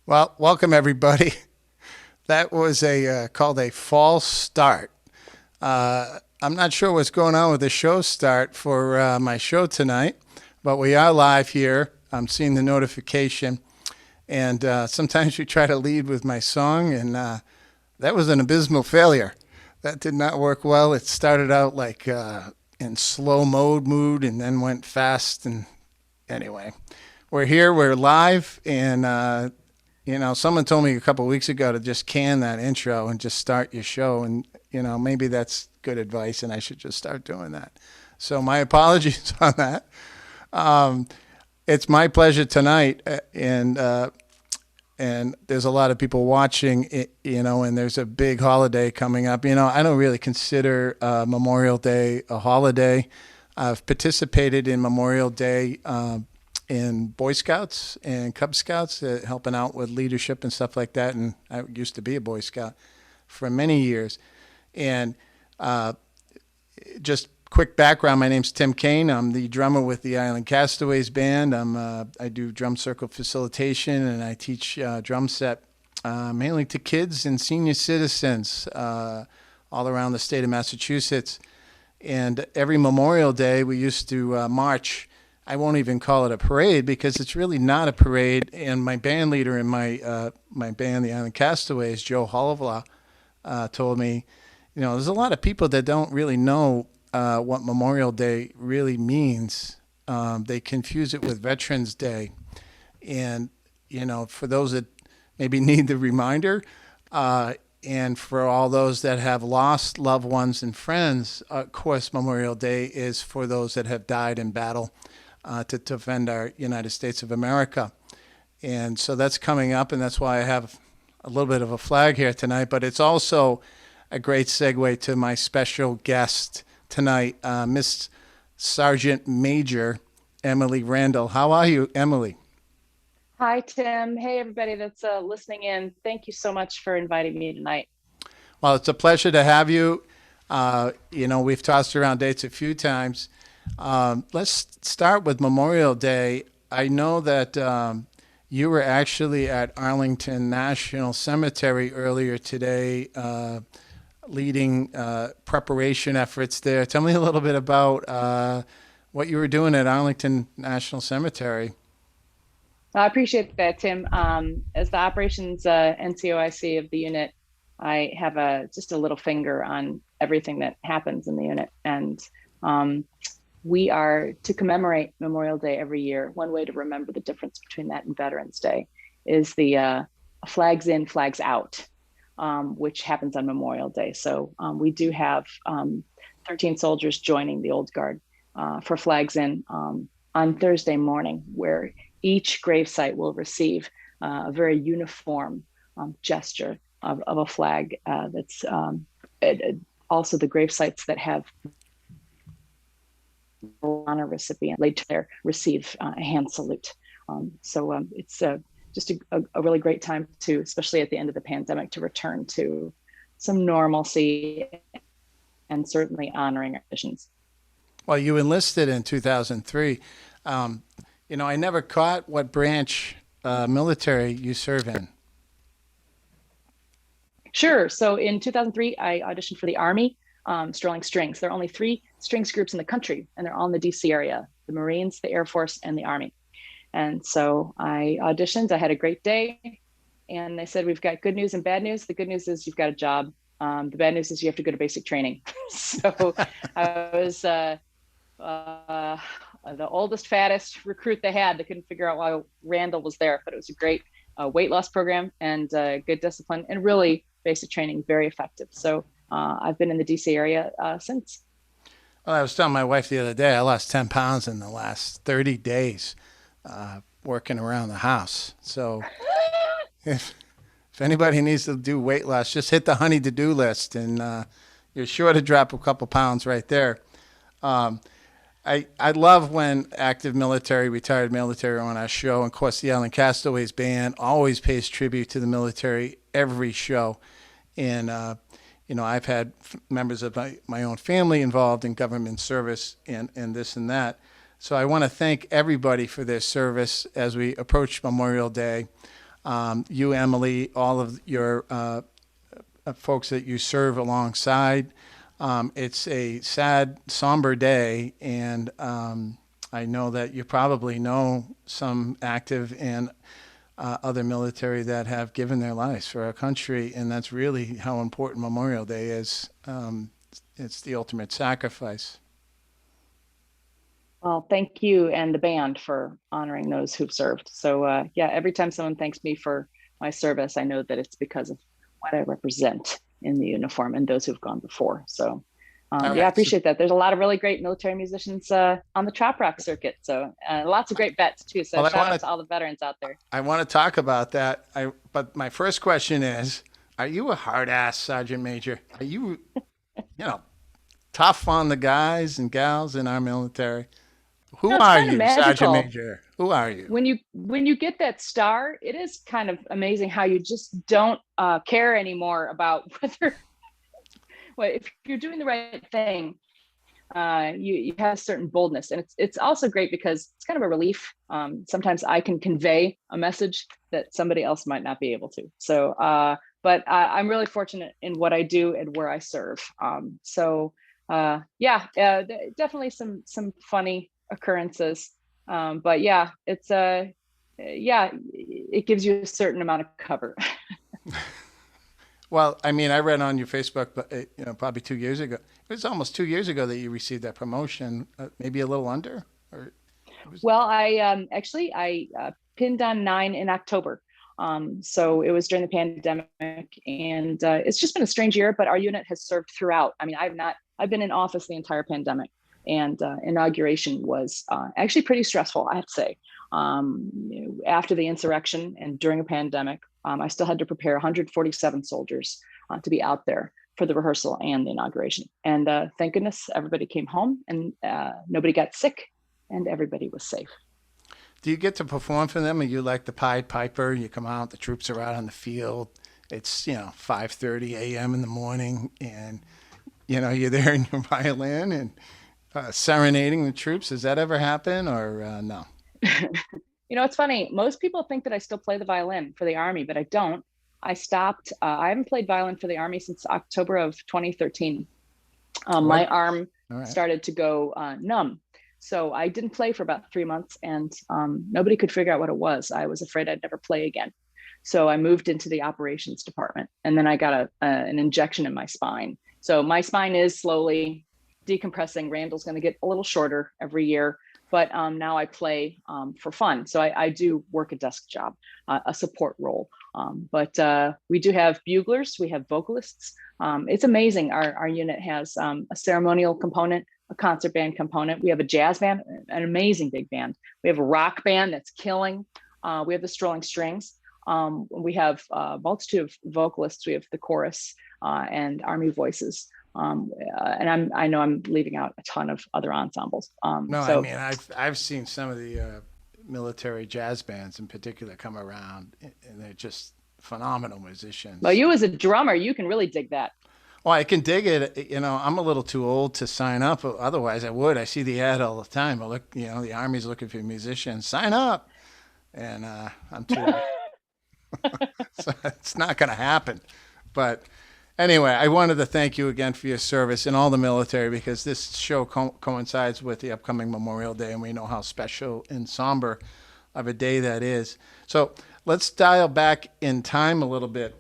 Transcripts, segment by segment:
Well, welcome everybody. That was a called a false start. I'm not sure what's going on with the show start for my show tonight, but we are live here. I'm seeing the notification, and sometimes we try to lead with my song, and that was an abysmal failure. That did not work well. It started out like in slow mode mood, and then went fast. And anyway, we're here. We're live, and someone told me a couple of weeks ago to just can that intro and just start your show. And, maybe that's good advice and I should just start doing that. So my apologies on that. Um, it's my pleasure tonight. And there's a lot of people watching, and there's a big holiday coming up. I don't really consider Memorial Day a holiday. I've participated in Memorial Day in Boy Scouts and Cub Scouts, helping out with leadership and stuff like that. And I used to be a Boy Scout for many years. And uh, just quick background: my name's Tim Kane. I'm the drummer with the Island Castaways band. I do drum circle facilitation and I teach drum set mainly to kids and senior citizens all around the state of Massachusetts. And every Memorial Day, we used to march. I won't even call it a parade because it's really not a parade. And my band leader in my band, the Island Castaways, Joe Holovla, told me, there's a lot of people that don't really know what Memorial Day really means. They confuse it with Veterans Day. And, for those that maybe need the reminder, and for all those that have lost loved ones and friends, of course, Memorial Day is for those that have died in battle to defend our United States of America. And so that's coming up, and that's why I have a little bit of a flag here tonight. But it's also a great segue to my special guest tonight, Miss Sergeant Major Emily Randle. How are you, Emily? Hi, Tim. Hey, everybody that's listening in. Thank you so much for inviting me tonight. Well, it's a pleasure to have you. We've tossed around dates a few times. Let's start with Memorial Day. I know that you were actually at Arlington National Cemetery earlier today, leading preparation efforts there. Tell me a little bit about what you were doing at Arlington National Cemetery. I appreciate that, Tim. As the operations NCOIC of the unit, I have just a little finger on everything that happens in the unit. And um, we are to commemorate Memorial Day every year. One way to remember the difference between that and Veterans Day is the flags in, flags out, which happens on Memorial Day. So we do have 13 soldiers joining the Old Guard for flags in on Thursday morning, where each gravesite will receive a very uniform gesture of a flag that's also the grave sites that have honor recipient laid to their receive a hand salute. So it's just a really great time to, especially at the end of the pandemic, to return to some normalcy and certainly honoring our traditions. Well, you enlisted in 2003. Um, I never caught what branch military you serve in. Sure. So in 2003, I auditioned for the Army, Sterling Strings. There are only three strings groups in the country, and they're all in the DC area: the Marines, the Air Force, and the Army. And so I auditioned. I had a great day, and they said, "We've got good news and bad news. The good news is you've got a job. The bad news is you have to go to basic training." So I was uh, the oldest, fattest recruit they had. They couldn't figure out why Randall was there, but it was a great weight loss program and good discipline, and really basic training, very effective. So I've been in the DC area since. Well, I was telling my wife the other day I lost 10 pounds in the last 30 days working around the house. So if, if anybody needs to do weight loss, just hit the honey to do list and you're sure to drop a couple pounds right there. Um, I love when active military, retired military are on our show. And of course, the Island Castaways band always pays tribute to the military every show. And, I've had members of my own family involved in government service and this and that. So I want to thank everybody for their service as we approach Memorial Day. You, Emily, all of your folks that you serve alongside. It's a sad, somber day, and I know that you probably know some active and other military that have given their lives for our country, and that's really how important Memorial Day is. It's the ultimate sacrifice. Well, thank you and the band for honoring those who've served. So, yeah, every time someone thanks me for my service, I know that it's because of what I represent in the uniform and those who've gone before. So, All yeah, I right. So, appreciate that. There's a lot of really great military musicians on the Trop-Roc circuit. So, lots of great vets too. So, well, shout out to all the veterans out there. I want to talk about that. But my first question is, are you a hard ass sergeant major? Are you, you know, tough on the guys and gals in our military? Who It's are kind of you, Sergeant magical Major? Who are you? when you get that star. It is kind of amazing how you just don't care anymore about whether well, if you're doing the right thing, you have a certain boldness, and it's also great because it's kind of a relief. Sometimes I can convey a message that somebody else might not be able to. So, but I'm really fortunate in what I do and where I serve. So, yeah, definitely some funny occurrences. But yeah, it's yeah, it gives you a certain amount of cover. Well, I mean, I read on your Facebook, but probably 2 years ago. It was almost 2 years ago that you received that promotion. Maybe a little under, or it was. Well, I actually I pinned on 9 in October. So it was during the pandemic, and it's just been a strange year. But our unit has served throughout. I mean, I've been in office the entire pandemic, and inauguration was actually pretty stressful, I have to say. After the insurrection and during a pandemic, I still had to prepare 147 soldiers to be out there for the rehearsal and the inauguration. And thank goodness everybody came home, and nobody got sick, and everybody was safe. Do you get to perform for them? Are you like the Pied Piper? You come out, the troops are out on the field. It's 5:30 a.m. in the morning, and you're there in your violin and serenading the troops. Does that ever happen, or no? It's funny. Most people think that I still play the violin for the Army, but I don't. I stopped. I haven't played violin for the Army since October of 2013. My What? arm All right. started to go numb. So I didn't play for about 3 months, and nobody could figure out what it was. I was afraid I'd never play again. So I moved into the operations department, and then I got an injection in my spine. So my spine is slowly decompressing. Randle's going to get a little shorter every year, but now I play for fun. So I do work a desk job, a support role. But we do have buglers, we have vocalists. It's amazing. Our unit has a ceremonial component, a concert band component. We have a jazz band, an amazing big band. We have a rock band that's killing. We have the Strolling Strings. We have a multitude of vocalists. We have the chorus and Army voices. And I know I'm leaving out a ton of other ensembles. No, I So mean I've seen some of the military jazz bands in particular come around, and they're just phenomenal well, musicians. you as a drummer, you can really dig that. Well, I can dig it. I'm a little too old to sign up. Otherwise, I would. I see the ad all the time. I look, the Army's looking for musicians. Sign up, and I'm too old, so it's not going to happen. But anyway, I wanted to thank you again for your service and all the military, because this show coincides with the upcoming Memorial Day, and we know how special and somber of a day that is. So let's dial back in time a little bit.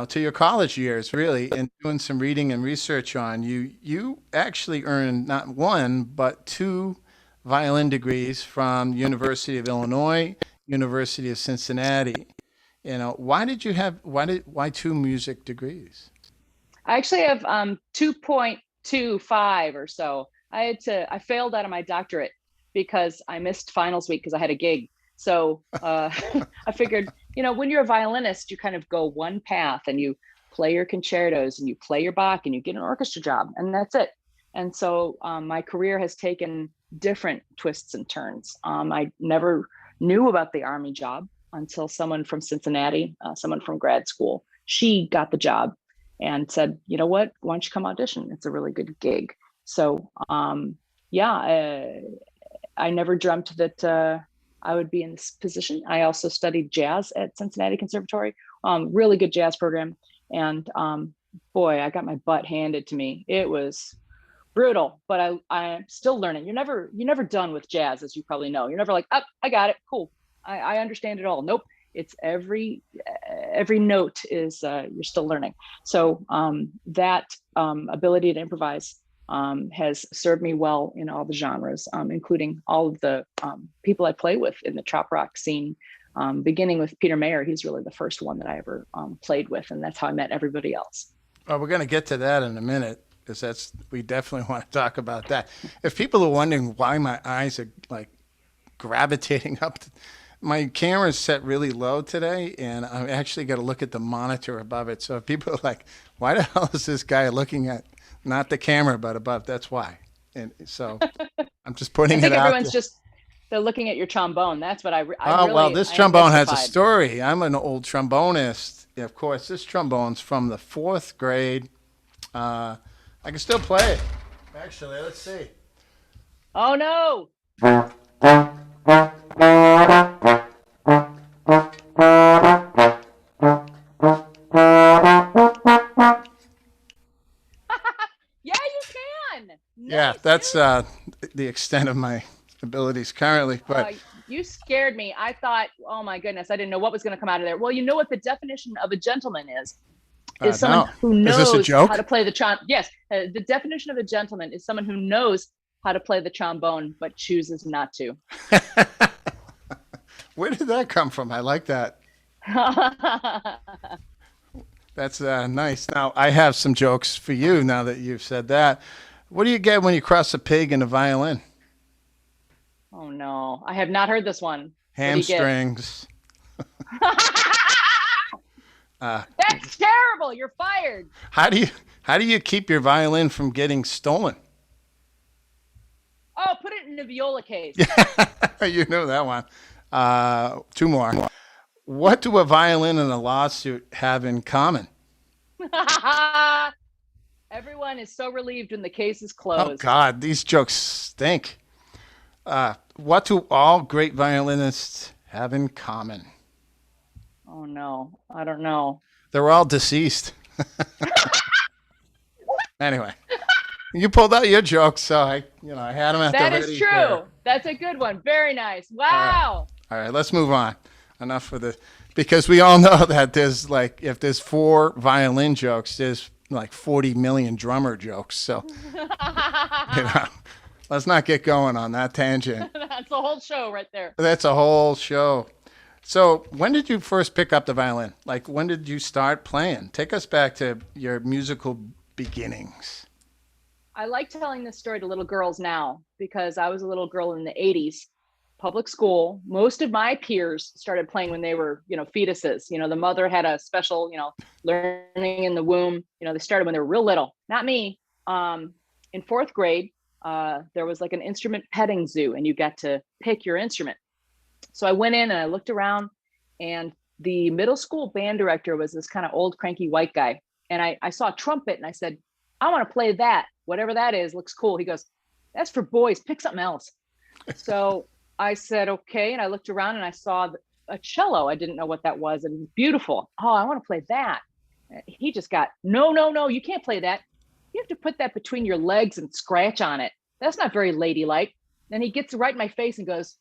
To your college years, really, and doing some reading and research on you. You actually earned not one, but two violin degrees from University of Illinois, University of Cincinnati. Why two music degrees? I actually have 2.25 or so. I failed out of my doctorate because I missed finals week because I had a gig. So I figured, when you're a violinist, you kind of go one path and you play your concertos and you play your Bach and you get an orchestra job, and that's it. And so my career has taken different twists and turns. I never knew about the Army job until someone from Cincinnati, someone from grad school, she got the job and said, you know what, why don't you come audition? It's a really good gig. So yeah, I never dreamt that I would be in this position. I also studied jazz at Cincinnati Conservatory, really good jazz program. And boy, I got my butt handed to me. It was brutal, but I'm still learning. You're never done with jazz, as you probably know. You're never like, oh, I got it, cool. I understand it all. Nope. It's every note is you're still learning. So that ability to improvise has served me well in all the genres, including all of the people I play with in the Trop-Roc scene. Beginning with Peter Mayer, he's really the first one that I ever played with, and that's how I met everybody else. Well, we're going to get to that in a minute because we definitely want to talk about that. If people are wondering why my eyes are like gravitating up, my camera's set really low today, and I actually got to look at the monitor above it. So if people are like, why the hell is this guy looking at not the camera but above? That's why. And so I'm just I putting it think out everyone's there. just they're looking at your trombone. That's what I Oh, well, really this I am trombone has a mystified. story. I'm an old trombonist. Yeah, of course, this trombone's from the fourth grade. I can still play it. Actually, let's see. Oh no. Yeah, you can. Yeah, Nice, that's dude. the extent of my abilities currently. But You scared me. I thought, oh my goodness, I didn't know what was going to come out of there. Well, you know what the definition of a gentleman is someone no. who Is this a knows how to joke? play the Yes, the definition of a gentleman is someone who knows how to play the trombone but chooses not to. Where did that come from? I like that. That's nice. Now, I have some jokes for you now that you've said that. What do you get when you cross a pig and a violin? Oh no, I have not heard this one. What do you get? Hamstrings. Uh, That's terrible. You're fired. how do you how do you keep your violin from getting stolen? Oh, put it in a viola case. You know that one. Two more. What do a violin and a lawsuit have in common? Everyone is so relieved when the case is Oh closed. God, these jokes stink. What do all great violinists have in common? Oh no, I don't know. They're all deceased. Anyway, you pulled out your jokes, so I had them at the That is ready there. true. That's a good one. Very nice. All right, Wow. all right. Let's move on. Enough for this, because we all know that there's like if there's four violin jokes, there's like 40 million drummer jokes. So you know, let's not get going on that tangent. That's the whole show right there. That's a whole show. So, when did you first pick up the violin? Like, when did you start playing? Take us back to your musical beginnings. I like telling this story to little girls now because I was a little girl in the 80s, public school. Most of my peers started playing when they were, fetuses. The mother had a special, learning in the womb. They started when they were real little. Not me. In fourth grade, there was like an instrument petting zoo, and you got to pick your instrument. So I went in and I looked around, and the middle school band director was this kind of old, cranky white guy. And I saw a trumpet, and I said, I want to play that. Whatever that is, looks cool. He goes, that's for boys. Pick something else. So I said, okay. And I looked around and I saw a cello. I didn't know what that was. And it was beautiful. Oh, I want to play that. He just got, no, no, no, you can't play that. You have to put that between your legs and scratch on it. That's not very ladylike. Then he gets right in my face and goes,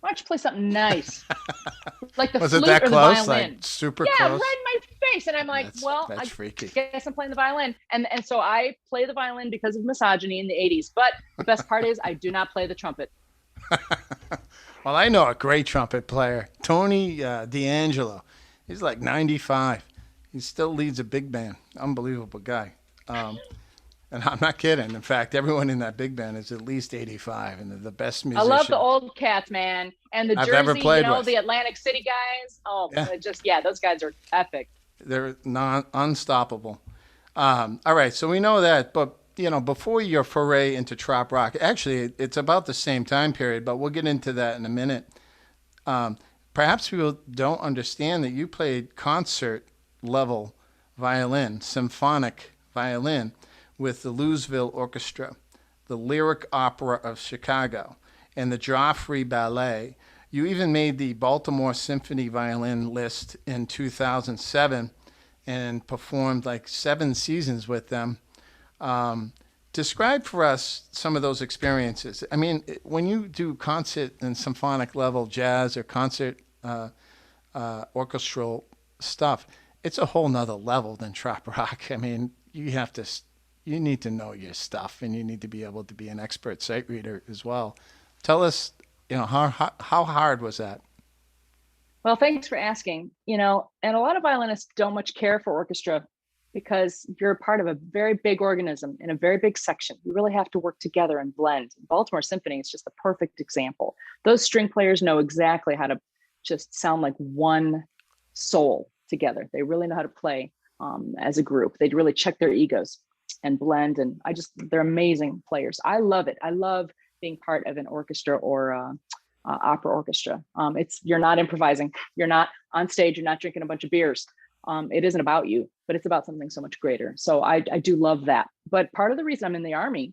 why don't you play something nice? Like the Was it flute that or the close? violin. Like super Yeah, close? right in my face. And I'm like, well, That's I freaky. guess I'm playing the violin. And so I play the violin because of misogyny in the 80s. But the best part is I do not play the trumpet. Well, I know a great trumpet player, Tony D'Angelo. He's like 95. He still leads a big band. Unbelievable guy. And I'm not kidding. In fact, everyone in that big band is at least 85, and they're the best I love the musician old cats, man. And the I've ever Jersey, played with. the Atlantic City guys. Oh, Yeah, those guys are epic. they're unstoppable. All right, so we know that, but before your foray into trop rock, actually, it's about the same time period, but we'll get into that in a minute. Um, Perhaps people don't understand that you played concert level violin, symphonic violin, with the Louisville Orchestra, the Lyric Opera of Chicago, and the Joffrey Ballet. You even made the Baltimore Symphony violin list in 2007 and performed like 7 seasons with them. Um, Describe for us some of those experiences. I mean, when you do concert and symphonic level jazz or concert orchestral stuff, it's a whole nother level than trop rock. I mean, you need to know your stuff, and you need to be able to be an expert sight reader as well. Tell us, how hard was that? Well, thanks for asking. And a lot of violinists don't much care for orchestra because you're a part of a very big organism in a very big section. You really have to work together and blend. Baltimore Symphony is just the perfect example. Those string players know exactly how to just sound like one soul together. They really know how to play as a group. They really check their egos and blend. And they're amazing players. I love it. I love being part of an orchestra or opera orchestra. You're not improvising. You're not on stage. You're not drinking a bunch of beers. It isn't about you, but it's about something so much greater. So I do love that. But part of the reason I'm in the Army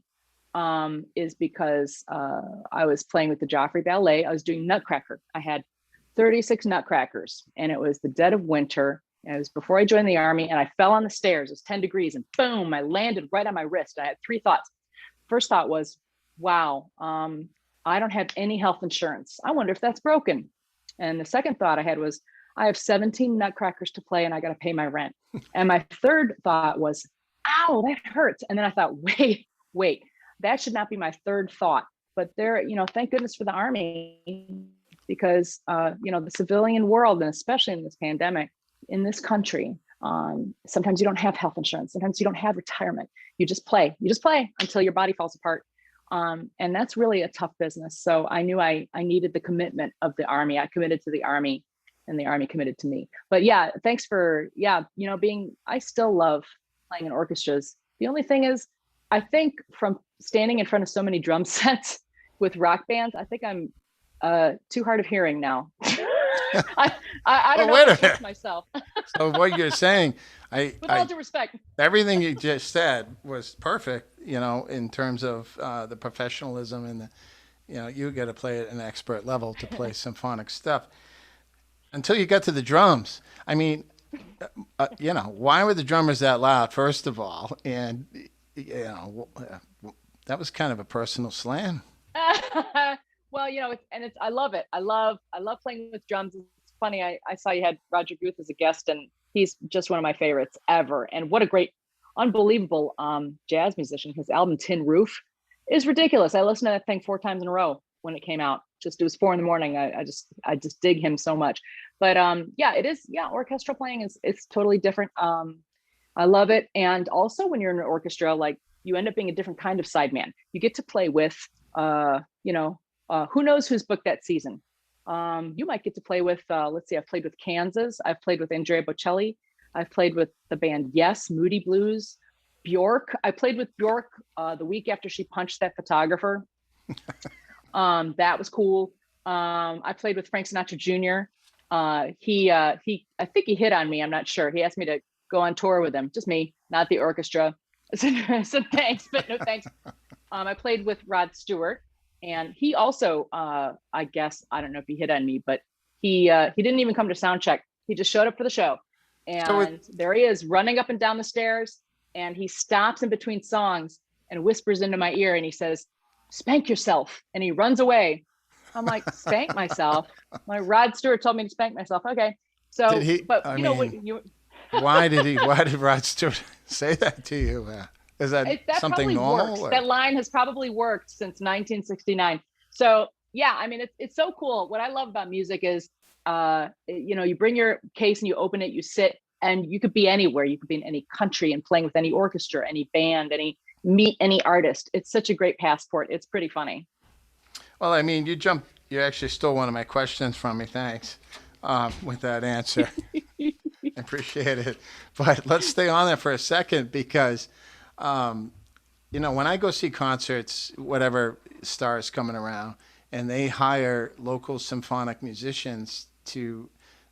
is because I was playing with the Joffrey Ballet. I was doing Nutcracker. I had 36 Nutcrackers, and it was the dead of winter. It was before I joined the Army, and I fell on the stairs. It was 10 degrees, and boom, I landed right on my wrist. I had three thoughts. First thought was, wow, I don't have any health insurance. I wonder if that's broken. And the second thought I had was, I have 17 Nutcrackers to play, and I got to pay my rent. And my third thought was, ow, that hurts. And then I thought, wait, that should not be my third thought. But thank goodness for the Army, because, the civilian world, and especially in this pandemic, in this country, sometimes you don't have health insurance. Sometimes you don't have retirement. You just play until your body falls apart. And that's really a tough business. So I knew I needed the commitment of the Army. I committed to the Army, and the Army committed to me. But yeah, thanks for, I still love playing in orchestras. The only thing is, I think from standing in front of so many drum sets with rock bands, I think I'm too hard of hearing now. I don't Oh, know wait if a I trust minute. myself. So what you're saying, With all due respect. everything you just said was perfect, in terms of the professionalism and you got to play at an expert level to play symphonic stuff. Until you get to the drums. I mean, why were the drummers that loud, first of all? And, that was kind of a personal slam. Well, I love it. I love playing with drums. It's funny. I saw you had Roger Guth as a guest, and he's just one of my favorites ever. And what a great, unbelievable jazz musician. His album Tin Roof is ridiculous. I listened to that thing 4 times in a row when it came out. It was 4 a.m. I just dig him so much. But yeah, it is. Yeah, orchestral playing it's totally different. I love it. And also when you're in an orchestra, like, you end up being a different kind of sideman. You get to play with who knows who's booked that season. You might get to play with, let's see, I've played with Kansas. I've played with Andrea Bocelli. I've played with the band Yes, Moody Blues, Bjork. I played with Bjork the week after she punched that photographer. That was cool. I played with Frank Sinatra Jr. I think he hit on me. I'm not sure. He asked me to go on tour with him, just me, not the orchestra. I said thanks, but no thanks. I played with Rod Stewart, and he also, I guess, I don't know if he hit on me, but he didn't even come to sound check. He just showed up for the show, So and there he is running up and down the stairs, and he stops in between songs and whispers into my ear, and he says, "Spank yourself," and he runs away. I'm like, spank myself? My Rod Stewart told me to spank myself. Okay, did so, he? but I what mean, you. why did he? Why did Rod Stewart say that to you? Is that That something probably normal? works. Or? That line has probably worked since 1969. So yeah, I mean, it's so cool. What I love about music is, you bring your case and you open it, you sit, and you could be anywhere. You could be in any country and playing with any orchestra, any band, meet any artist. It's such a great passport. It's pretty funny. Well, I mean, you actually stole one of my questions from me. Thanks, with that answer. I appreciate it. But let's stay on there for a second because, um, when I go see concerts, whatever stars coming around, and they hire local symphonic musicians to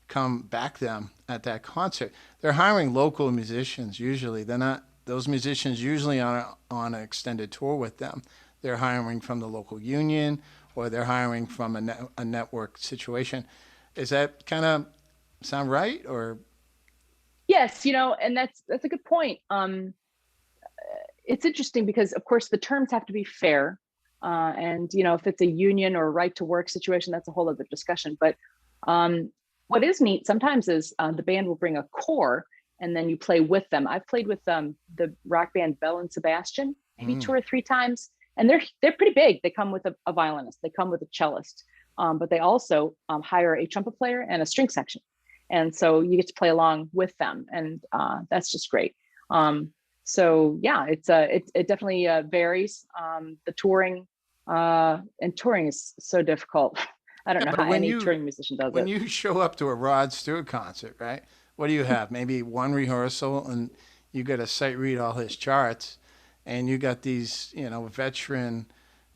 come back them at that concert, they're hiring local musicians usually. They're not, those musicians usually on an extended tour with them. They're hiring from the local union or they're hiring from a network situation. Is that kind of sound right? Or Yes, and that's a good point. It's interesting because, of course, the terms have to be fair. And, if it's a union or right to work situation, that's a whole other discussion. But what is neat sometimes is the band will bring a core and then you play with them. I've played with the rock band Bell and Sebastian maybe mm, 2 or 3 times, and they're pretty big. They come with a violinist, they come with a cellist, but they also hire a trumpet player and a string section, and so you get to play along with them, and that's just great. So yeah, it definitely varies. The touring and touring is so difficult. I don't yeah, know but how any touring musician does when it. you show up to a Rod Stewart concert, right? What do you have? Maybe one rehearsal, and you got to sight read all his charts, and you got these, veteran,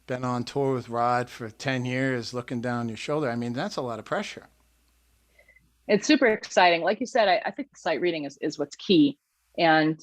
been on tour with Rod for 10 years, looking down your shoulder. I mean, that's a lot of pressure. It's super exciting. Like you said, I think the sight reading is what's key. And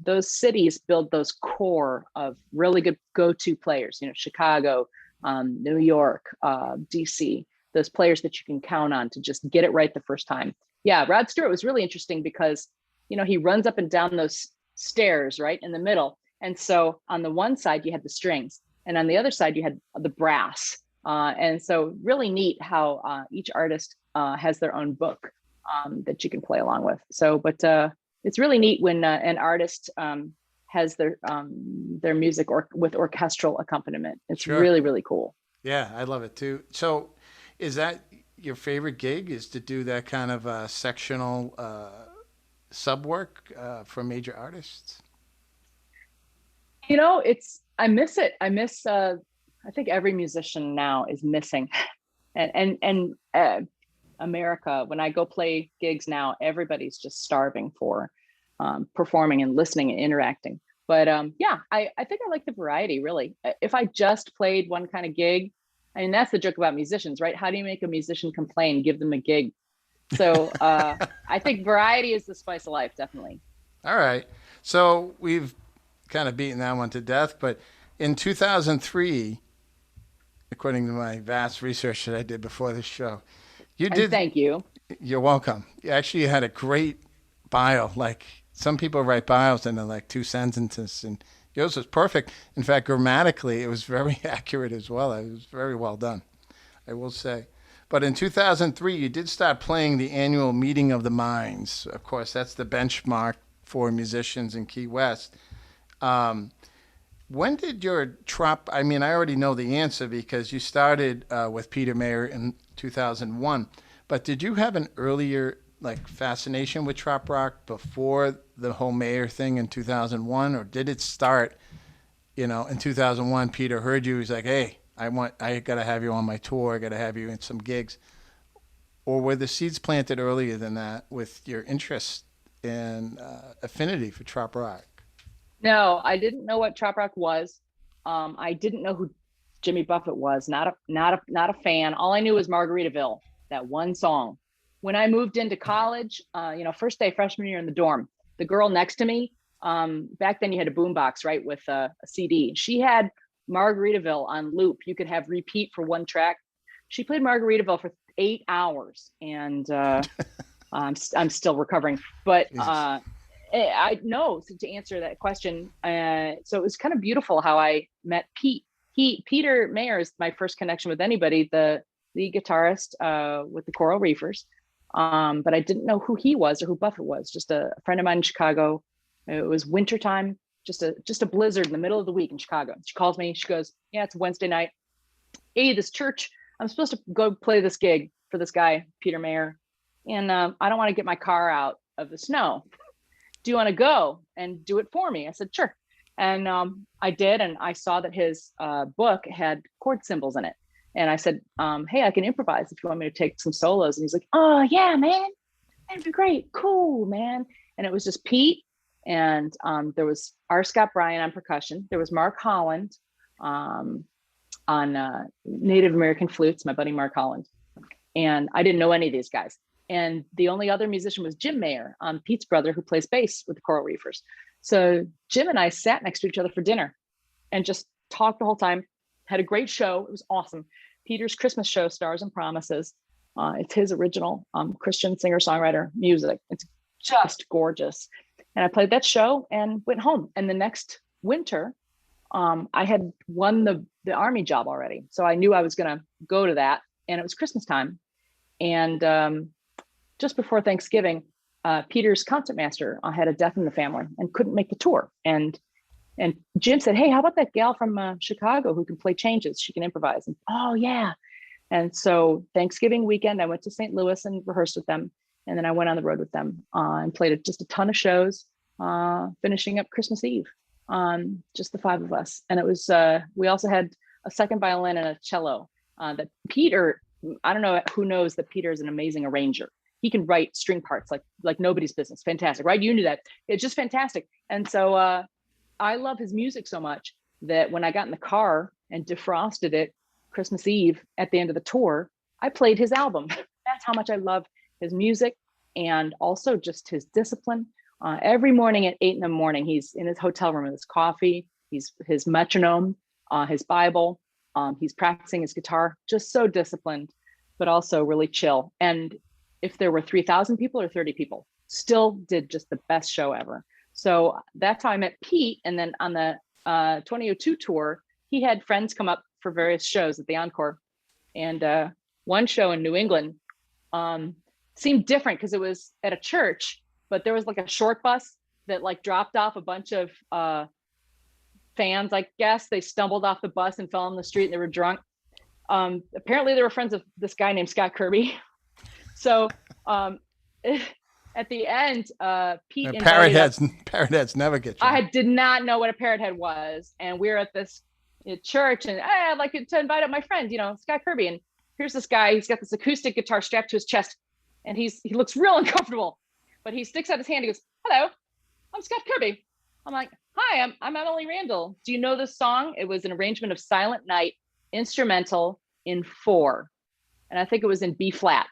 those cities build those core of really good go-to players, Chicago, New York, DC, those players that you can count on to just get it right the first time. Yeah, Rod Stewart was really interesting because, he runs up and down those stairs right in the middle. And so on the one side, you had the strings, and on the other side, you had the brass. And so really neat how each artist has their own book that you can play along with. So, but it's really neat when an artist has their music or with orchestral accompaniment. It's Sure. really, really cool. Yeah, I love it too. So, is that your favorite gig? Is to do that kind of sectional sub work for major artists? I miss it. I miss. I think every musician now is missing, and America. When I go play gigs now, everybody's just starving for performing and listening and interacting. But yeah, I think I like the variety, really. If I just played one kind of gig, I mean, that's the joke about musicians, right? How do you make a musician complain? Give them a gig. So I think variety is the spice of life, definitely. All right. So we've kind of beaten that one to death, but in 2003, according to my vast research that I did before this show, you And did. thank you. You're welcome. You actually had a great bio. Like some people write bios in like two sentences, and yours was perfect. In fact, grammatically, it was very accurate as well. It was very well done, I will say. But in 2003, you did start playing the annual Meeting of the Minds. Of course, that's the benchmark for musicians in Key West. Um, when did your trop? I mean, I already know the answer because you started with Peter Mayer in 2001. But did you have an earlier like fascination with trop rock before the whole Mayer thing in 2001, or did it start? In 2001, Peter heard you. He's like, "Hey, I got to have you on my tour. I got to have you in some gigs." Or were the seeds planted earlier than that with your interest and affinity for trop rock? No, I didn't know what trop rock was. I didn't know who Jimmy Buffett was. Not a fan. All I knew was Margaritaville, that one song. When I moved into college, first day freshman year in the dorm, the girl next to me, back then you had a boombox, right, with a CD. She had Margaritaville on loop. You could have repeat for one track. She played Margaritaville for 8 hours, and I'm still recovering. But Jesus. I know, so to answer that question, so it was kind of beautiful how I met Pete. Peter Mayer is my first connection with anybody, the lead guitarist with the Coral Reefers. But I didn't know who he was or who Buffett was. Just a friend of mine in Chicago. It was wintertime, just a blizzard in the middle of the week in Chicago. She calls me. She goes, "Yeah, it's a Wednesday night. Hey, this church. I'm supposed to go play this gig for this guy, Peter Mayer, and I don't want to get my car out of the snow. Do you want to go and do it for me?" I said, "Sure." And I did. And I saw that his book had chord symbols in it. And I said, "Hey, I can improvise if you want me to take some solos." And he's like, "Oh, yeah, man. That'd be great. Cool, man." And it was just Pete. And there was R. Scott Bryan on percussion. There was Mark Holland um, on Native American flutes, my buddy Mark Holland. And I didn't know any of these guys. And the only other musician was Jim Mayer, Pete's brother, who plays bass with the Coral Reefers. So Jim and I sat next to each other for dinner and just talked the whole time. had a great show. It was awesome. Peter's Christmas show, Stars and Promises. It's his original Christian singer-songwriter music. It's just gorgeous. And I played that show and went home. And the next winter, I had won the Army job already. So I knew I was going to go to that. And it was Christmas time. And just before Thanksgiving, Peter's concertmaster had a death in the family and couldn't make the tour. And Jim said, "Hey, how about that gal from Chicago who can play changes? She can improvise." And, "Oh, yeah." And so Thanksgiving weekend, I went to St. Louis and rehearsed with them. And then I went on the road with them and played just a ton of shows, finishing up Christmas Eve, just the five of us. And it was, we also had a second violin and a cello that Peter, I don't know who knows that Peter is an amazing arranger. He can write string parts like nobody's business. Fantastic, right? You knew that. It's just fantastic. And so I love his music so much that when I got in the car and defrosted it Christmas Eve at the end of the tour, I played his album. That's how much I love his music and also just his discipline. Every morning at 8 a.m, he's in his hotel room with his coffee, his metronome, his Bible, he's practicing his guitar, just so disciplined, but also really chill. And if there were 3,000 people or 30 people, still did just the best show ever. So that's how I met Pete. And then on the 2002 tour, he had friends come up for various shows at the Encore. And one show in New England seemed different because it was at a church, but there was like a short bus that like dropped off a bunch of fans, I guess. They stumbled off the bus and fell on the street and they were drunk. Apparently they were friends of this guy named Scott Kirby. So at the end, Pete And invited us. parrot heads never get you. I did not know what a parrot head was. And we were at this church and, "Hey, I'd like to invite up my friend, Scott Kirby." And here's this guy, he's got this acoustic guitar strapped to his chest and he looks real uncomfortable, but he sticks out his hand. He goes, "Hello, I'm Scott Kirby." I'm like, "Hi, I'm Emily Randle. Do you know this song?" It was an arrangement of Silent Night, instrumental in 4. And I think it was in B flat.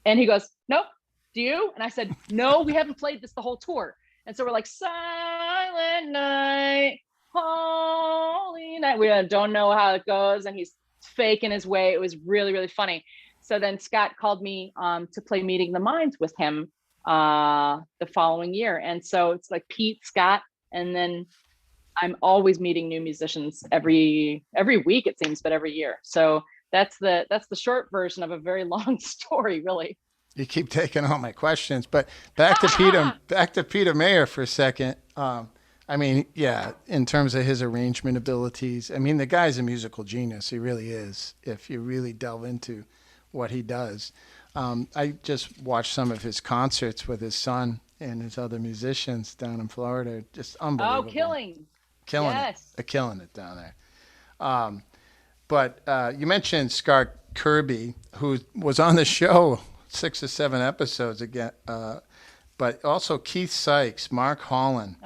And he goes, "Nope. Do you?" And I said, "No, we haven't played this the whole tour." And so we're like, "Silent Night, Holy Night." We don't know how it goes. And he's faking his way. It was really, really funny. So then Scott called me to play Meeting the Minds with him the following year. And so it's like Pete, Scott, and then I'm always meeting new musicians every week, it seems, but every year. So that's the short version of a very long story, really. You keep taking all my questions, but back to Peter Mayer for a second. I mean, yeah, in terms of his arrangement abilities, I mean, the guy's a musical genius. He really is. If you really delve into what he does, I just watched some of his concerts with his son and his other musicians down in Florida. Just unbelievable. Oh, killing yes. Killing it down there. But you mentioned Scott Kirby, who was on the show 6 or 7 episodes again, but also Keith Sykes, Mark Holland,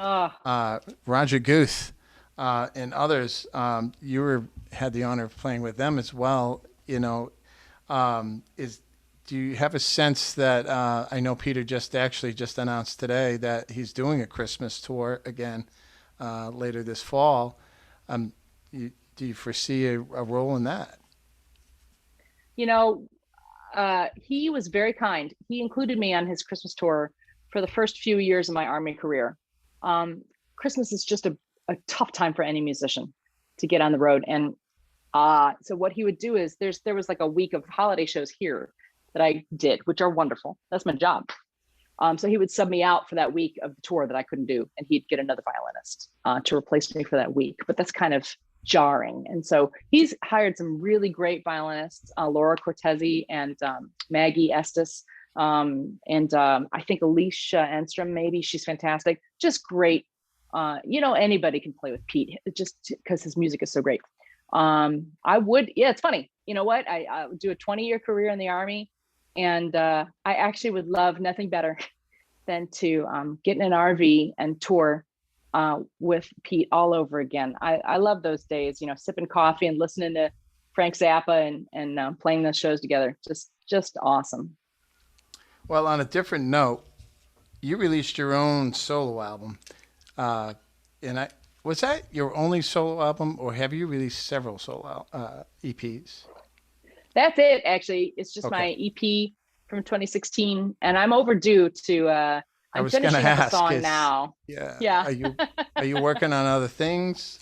Roger Guth, and others. You had the honor of playing with them as well. Do you have a sense that I know Peter just announced today that he's doing a Christmas tour again later this fall? Do you foresee a role in that? He was very kind. He included me on his Christmas tour for the first few years of my Army career. Christmas is just a tough time for any musician to get on the road. And so what he would do is there was like a week of holiday shows here that I did, which are wonderful. That's my job. So he would sub me out for that week of the tour that I couldn't do, and he'd get another violinist to replace me for that week. But that's kind of jarring. And so he's hired some really great violinists, Laura Cortese and Maggie Estes, and I think Alicia Enstrom, maybe. She's fantastic. Just great. Anybody can play with Pete just because his music is so great. It's funny. You know what? I would do a 20-year career in the Army, and I actually would love nothing better than to get in an RV and tour with Pete all over again. I love those days, sipping coffee and listening to Frank Zappa and playing those shows together. Just awesome. Well, on a different note, you released your own solo album, and Was that your only solo album, or have you released several EPs? That's it, actually. It's just my Okay. EP from 2016, and I'm overdue to. I I'm was gonna finishing up a ask, song is now. yeah, Yeah. are you working on other things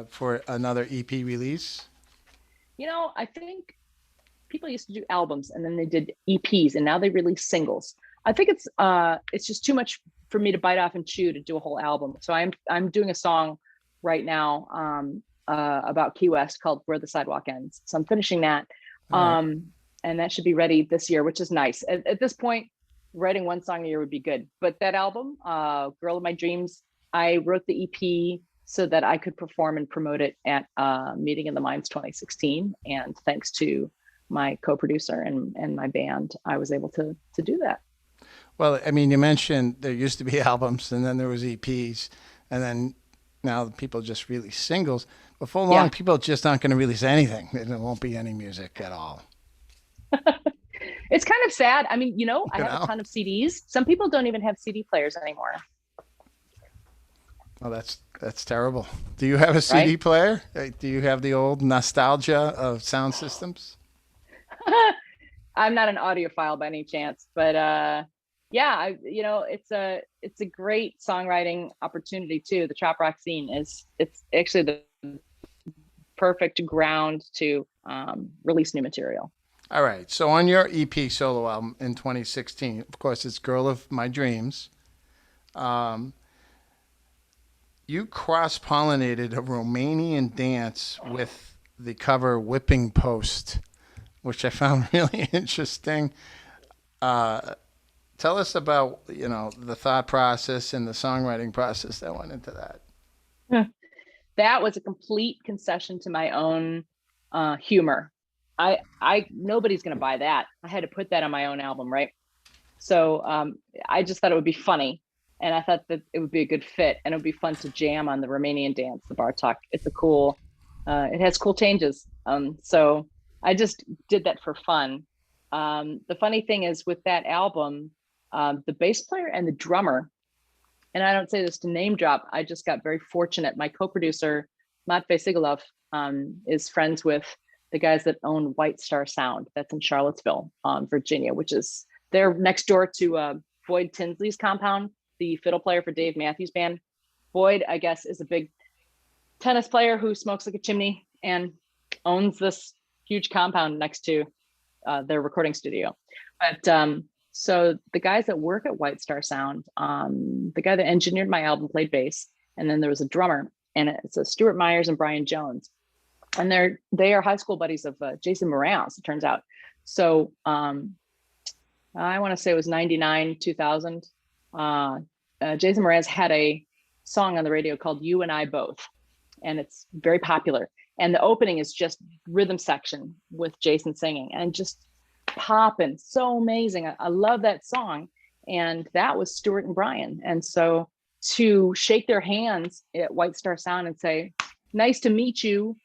for another EP release? I think people used to do albums and then they did EPs and now they release singles. I think it's just too much for me to bite off and chew to do a whole album. So I'm doing a song right now about Key West called Where the Sidewalk Ends. So I'm finishing that. All right. And that should be ready this year, which is nice. At this point, writing one song a year would be good. But that album, Girl of My Dreams, I wrote the EP so that I could perform and promote it at Meeting in the Minds 2016. And thanks to my co-producer and my band, I was able to do that. Well, I mean, you mentioned there used to be albums, and then there was EPs, and then now people just release singles. Before long, Yeah. people just aren't going to release anything. There won't be any music at all. It's kind of sad. I mean, I You have a know? ton of CDs. Some people don't even have CD players anymore, Well, that's terrible. Do you have a CD right? player? Do you have the old nostalgia of sound systems? I'm not an audiophile by any chance, but yeah, it's a great songwriting opportunity too. The Trop-Roc scene it's actually the perfect ground to release new material. All right. So on your EP solo album in 2016, of course, it's "Girl of My Dreams." Um, you cross-pollinated a Romanian dance with the cover "Whipping Post," which I found really interesting. Uh, Tell us about the thought process and the songwriting process that went into that. That was a complete concession to my own humor. I nobody's gonna buy that. I had to put that on my own album, right? So I just thought it would be funny, and I thought that it would be a good fit, and it would be fun to jam on the Romanian dance, the Bartok. It has cool changes. So I just did that for fun. The funny thing is with that album, the bass player and the drummer, and I don't say this to name drop, I just got very fortunate. My co-producer, Matvey Sigalov, is friends with the guys that own White Star Sound. That's in Charlottesville, Virginia, which is they're next door to Boyd Tinsley's compound, the fiddle player for Dave Matthews Band. Boyd, I guess, is a big tennis player who smokes like a chimney and owns this huge compound next to their recording studio. But so the guys that work at White Star Sound, the guy that engineered my album played bass, and then there was a drummer, and it's a Stuart Myers and Brian Jones, and they are high school buddies of Jason Mraz, it turns out. So I want to say it was 99, 2000. Jason Mraz had a song on the radio called You and I Both, and it's very popular. And the opening is just rhythm section with Jason singing and just popping, so amazing. I love that song. And that was Stuart and Brian. And so to shake their hands at White Star Sound and say, nice to meet you.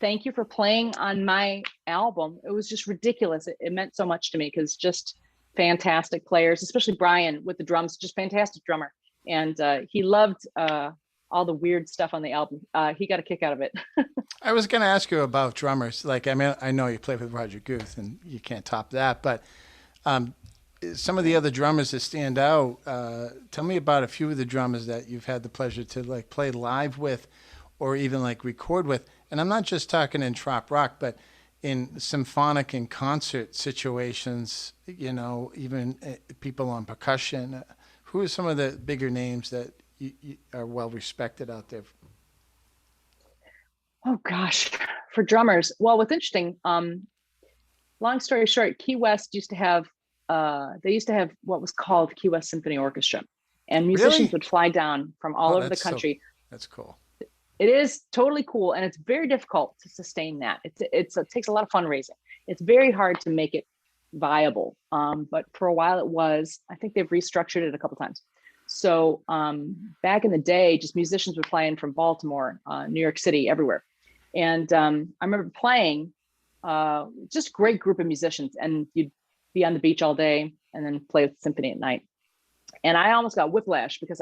Thank you for playing on my album. It was just ridiculous. It meant so much to me because just fantastic players, especially Brian with the drums, just fantastic drummer. And he loved all the weird stuff on the album. He got a kick out of it. I was going to ask you about drummers. Like, I mean, I know you played with Roger Guth, and you can't top that. But um, some of the other drummers that stand out. Tell me about a few of the drummers that you've had the pleasure to like play live with, or even like record with. And I'm not just talking in Trop-Roc, but in symphonic and concert situations. Even people on percussion. Who are some of the bigger names that you are well respected out there? Oh gosh, for drummers. Well, what's interesting, long story short, Key West used to have they used to have what was called Key West Symphony Orchestra. And musicians Really? would fly down from all Oh, over the country. that's cool. It is totally cool, and it's very difficult to sustain that. It takes a lot of fundraising. It's very hard to make it viable. But for a while it was. I think they've restructured it a couple times. So back in the day, just musicians would fly in from Baltimore, New York City, everywhere. And I remember playing just a great group of musicians, and you'd be on the beach all day and then play with the symphony at night. And I almost got whiplash because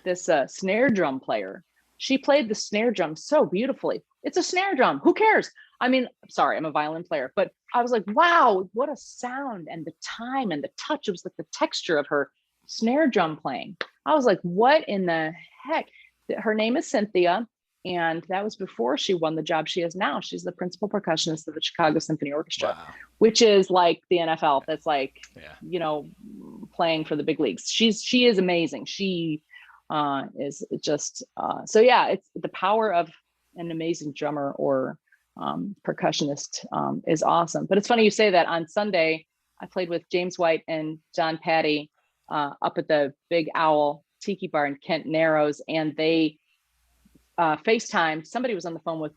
this snare drum player she played the snare drum so beautifully. It's a snare drum. Who cares? I mean, sorry, I'm a violin player, but I was like, wow, what a sound, and the time and the touch. It was like the texture of her snare drum playing. I was like, what in the heck? Her name is Cynthia. And that was before she won the job she has now. She's the principal percussionist of the Chicago Symphony Orchestra, Wow. which is like the NFL. That's like, Yeah. you know, playing for the big leagues. She is amazing. She is just, so yeah, it's the power of an amazing drummer or percussionist is awesome. But it's funny you say that. On Sunday, I played with James White and John Patty up at the Big Owl Tiki Bar in Kent Narrows, and they FaceTime. Somebody was on the phone with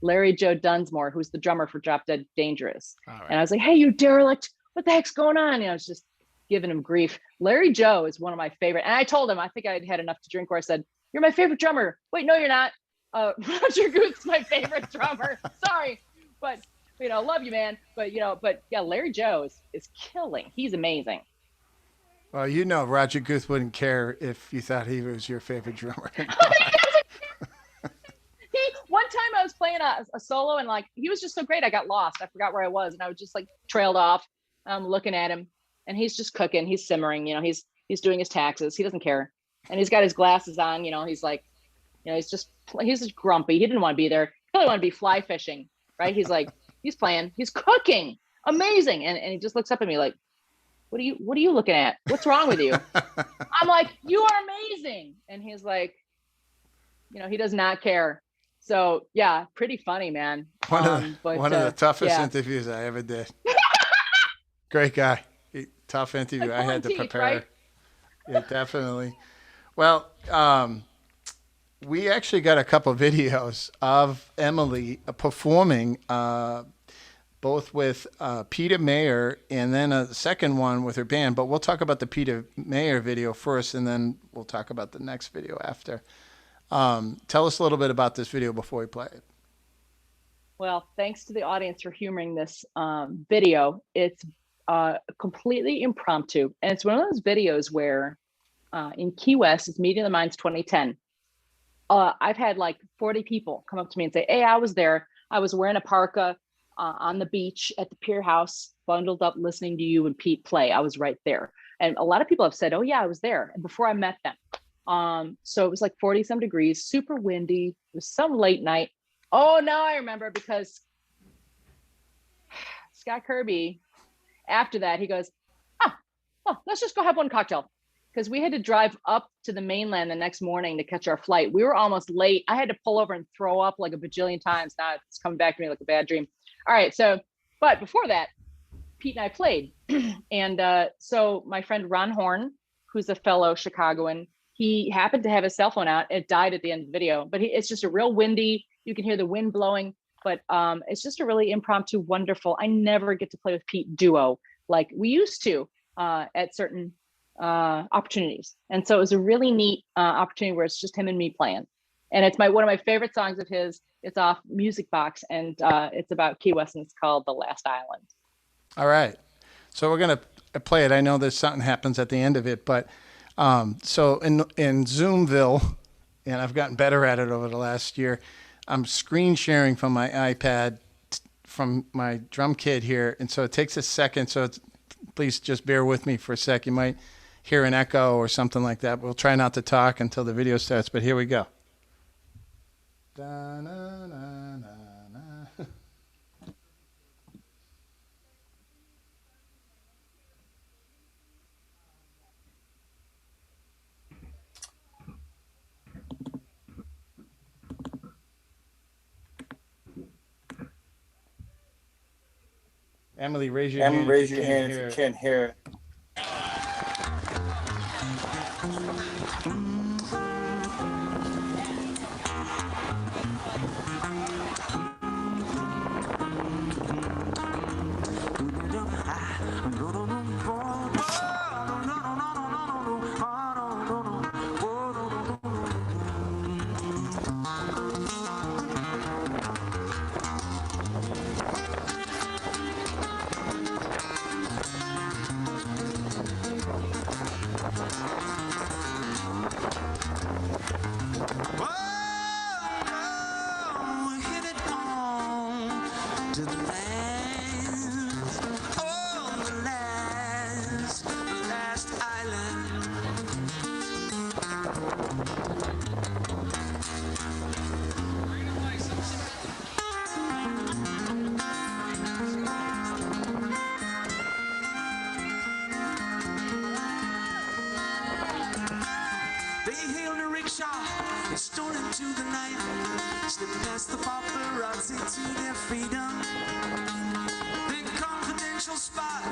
Larry Joe Dunsmore, who's the drummer for Drop Dead Dangerous. Right. And I was like, hey, you derelict, what the heck's going on? I was just giving him grief. Larry Joe is one of my favorite. And I told him, I think I'd had enough to drink, where I said, you're my favorite drummer. Wait, no, you're not. Roger Guth's my favorite drummer. Sorry. But, love you, man. But yeah, Larry Joe is killing. He's amazing. Well, Roger Guth wouldn't care if you thought he was your favorite drummer. One time I was playing a solo, and like, he was just so great. I got lost. I forgot where I was, and I was just like trailed off. Looking at him, and he's just cooking. He's simmering. He's doing his taxes. He doesn't care, and he's got his glasses on. He's like, he's just grumpy. He didn't want to be there. He probably wanted to be fly fishing, right? He's like, he's playing. He's cooking. Amazing, and he just looks up at me like, what are you looking at? What's wrong with you? I'm like, you are amazing, and he's like, he does not care. So yeah, pretty funny, man. One of the toughest interviews I ever did. Great guy. Tough interview. I had to prepare. Right? Yeah, definitely. Well, we actually got a couple of videos of Emily performing, both with Peter Mayer and then a second one with her band. But we'll talk about the Peter Mayer video first, and then we'll talk about the next video after. Tell us a little bit about this video before we play it. Well, thanks to the audience for humoring this video. It's completely impromptu, and it's one of those videos where in Key West, it's Meeting of the Minds 2010. I've had like 40 people come up to me and say, hey, I was there. I was wearing a parka on the beach at the Pier House, bundled up, listening to you and Pete play. I was right there. And a lot of people have said, oh yeah, I was there. And before I met them. So it was like 40 some degrees, super windy. It was some late night. Oh, now I remember, because Scott Kirby, after that, he goes, let's just go have one cocktail. Because we had to drive up to the mainland the next morning to catch our flight. We were almost late. I had to pull over and throw up like a bajillion times. Now it's coming back to me like a bad dream. All right. But before that, Pete and I played. And so my friend Ron Horn, who's a fellow Chicagoan, he happened to have his cell phone out. It died at the end of the video, but it's just a real windy. You can hear the wind blowing, but it's just a really impromptu, wonderful. I never get to play with Pete duo like we used to at certain opportunities. And so it was a really neat opportunity where it's just him and me playing. And it's one of my favorite songs of his. It's off Music Box, and it's about Key West, and it's called The Last Island. All right. So we're going to play it. I know there's something happens at the end of it, but so in Zoomville, and I've gotten better at it over the last year, I'm screen sharing from my iPad from my drum kit here. And so it takes a second. So please just bear with me for a sec. You might hear an echo or something like that. We'll try not to talk until the video starts, but here we go. Da, na, na, na, na. Emily, raise your hand. Raise your hand if you can't hear it. island. They hailed a rickshaw and stole into the night, slipped past the paparazzi to their freedom. The confidential spot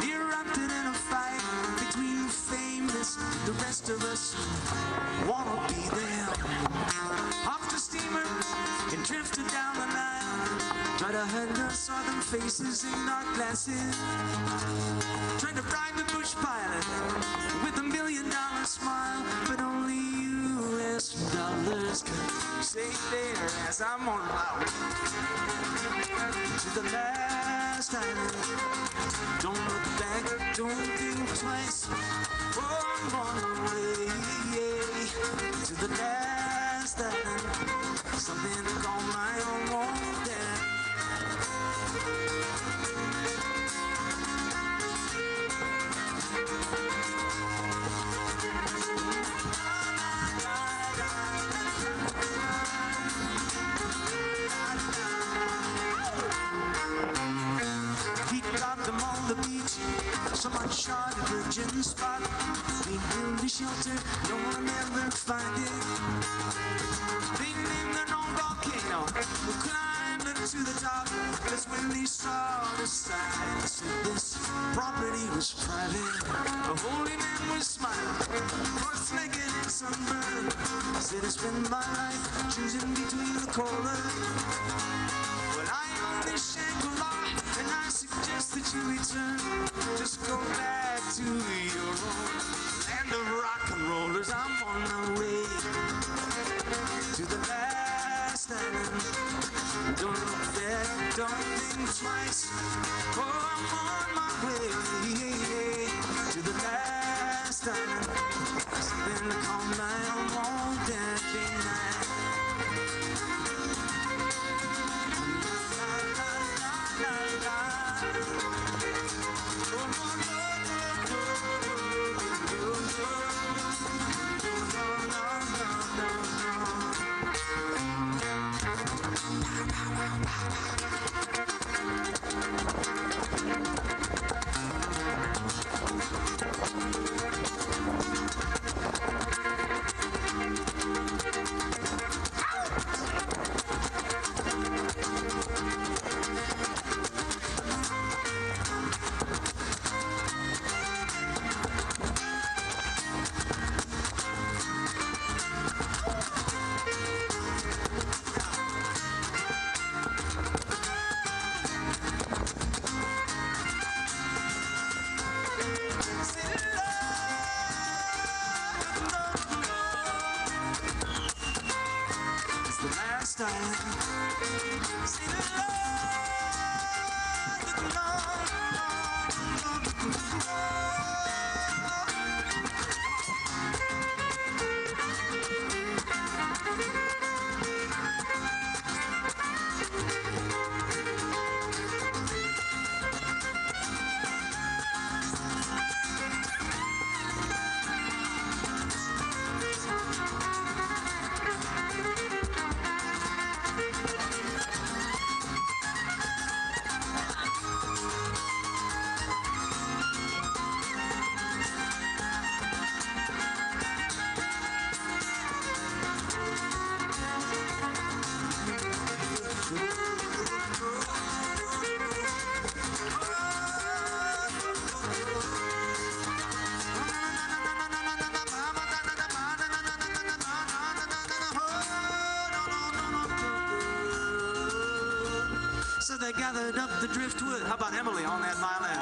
erupted in a fight between the famous, the rest of us wanna be there. Hopped a steamer and drifted down the Nile, tried to hide the southern faces in dark glasses, tried to bribe the bush pilot with $1 million smile, but only US dollars can save there as I'm on my way to the last island. Don't look back, don't think twice. Oh, I'm on my way to the last island. Something to call my own dad. The beach, some uncharted virgin spot. We build a shelter, no one will ever find it. They named their own volcano, who climbed up to the top. That's when they saw the sign. Said this property was private. A holy man was smiling, horse naked and sunburned. Said I spend my life choosing between the cola. Well, I own this Shangri-La, and I suggest that you return. Just go back to your own land of rock and rollers. I'm on my way to the last island. Don't look back, don't think twice. Oh, I'm on my way to the last island. Something to call my own daddy night. So they gathered up the driftwood. How about Emily on that violin?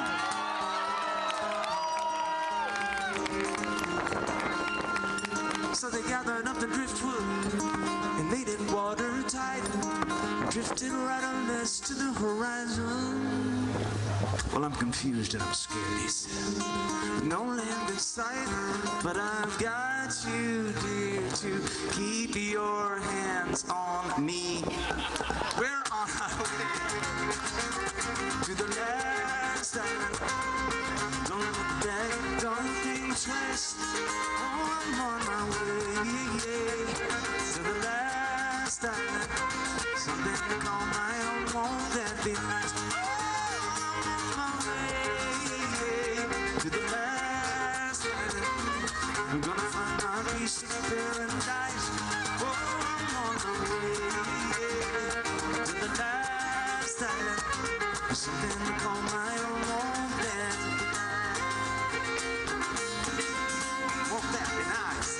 So they gathered up the driftwood and made it watertight. Drifted right on us to the horizon. Well, I'm confused and I'm scared, he said. No land in sight, but I've got you, dear, to keep your hands on me. We're on our way to the last island. Don't look back, don't think West. Oh, I'm on my way to the last island. Something to call my own, won't that be nice? Oh, I'm on my way to the last island. I'm gonna find my piece of paradise. Oh, I'm on my way to the last island. Something to call my own, won't that be nice? Won't that be nice?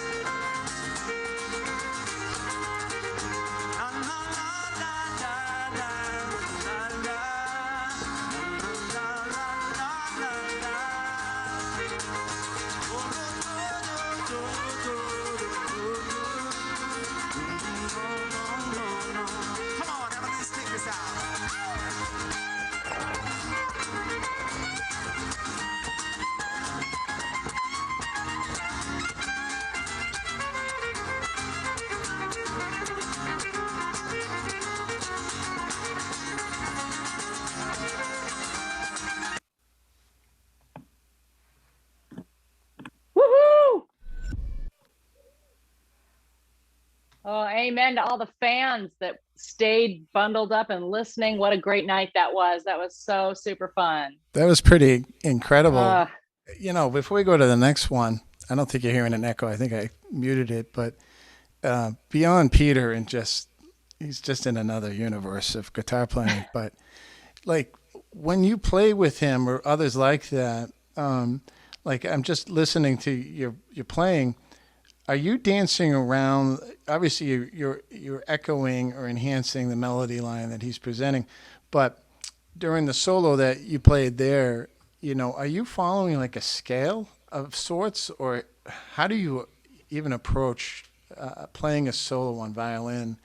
La la la la la la la la la la la. Oh, no, no, no, no, no, no. Come on, Emily, let's take this out. Woohoo! Oh, amen to all the fans that stayed bundled up and listening. What a great night that was. That was so super fun. That was pretty incredible. Uh, Before we go to the next one, I don't think you're hearing an echo. I think I muted it, but beyond Peter and he's just in another universe of guitar playing. But like when you play with him or others like that, like I'm just listening to your playing. Are you dancing around? Obviously, you're echoing or enhancing the melody line that he's presenting, but during the solo that you played there, are you following like a scale of sorts, or how do you even approach playing a solo on violin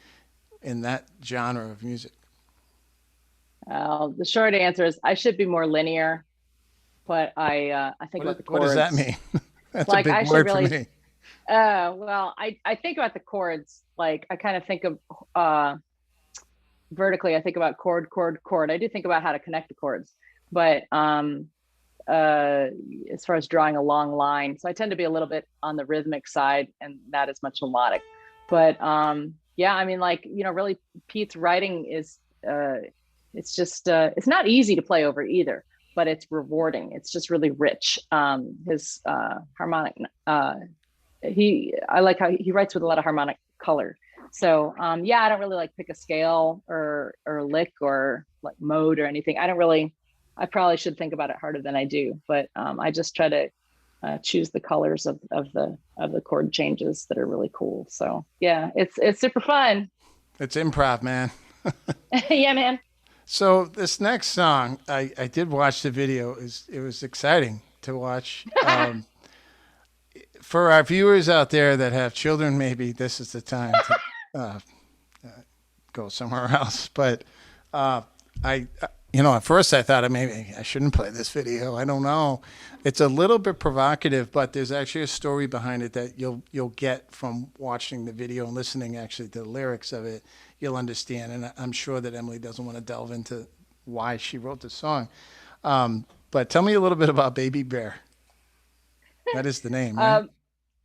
in that genre of music? the short answer is I should be more linear, but I think about the What chords. does that mean? That's Like, a I big should word really- for me. Well, I think about the chords. Like I kind of think of vertically. I think about chord, chord, chord. I do think about how to connect the chords, but as far as drawing a long line, so I tend to be a little bit on the rhythmic side and not as much melodic. But yeah, I mean, like really, Pete's writing is it's just it's not easy to play over either, but it's rewarding. It's just really rich. His harmonic. I like how he writes with a lot of harmonic color. So yeah, I don't really like pick a scale or lick or like mode or anything. I probably should think about it harder than I do, but I just try to choose the colors of the chord changes that are really cool. So yeah, it's super fun. It's improv, man. Yeah, man. So this next song, I did watch the video. It was exciting to watch. For our viewers out there that have children, maybe this is the time to go somewhere else. But at first I thought maybe I shouldn't play this video. I don't know. It's a little bit provocative, but there's actually a story behind it that you'll get from watching the video and listening actually to the lyrics of it. You'll understand, and I'm sure that Emily doesn't want to delve into why she wrote the song. But tell me a little bit about Baby Bear. That is the name, right?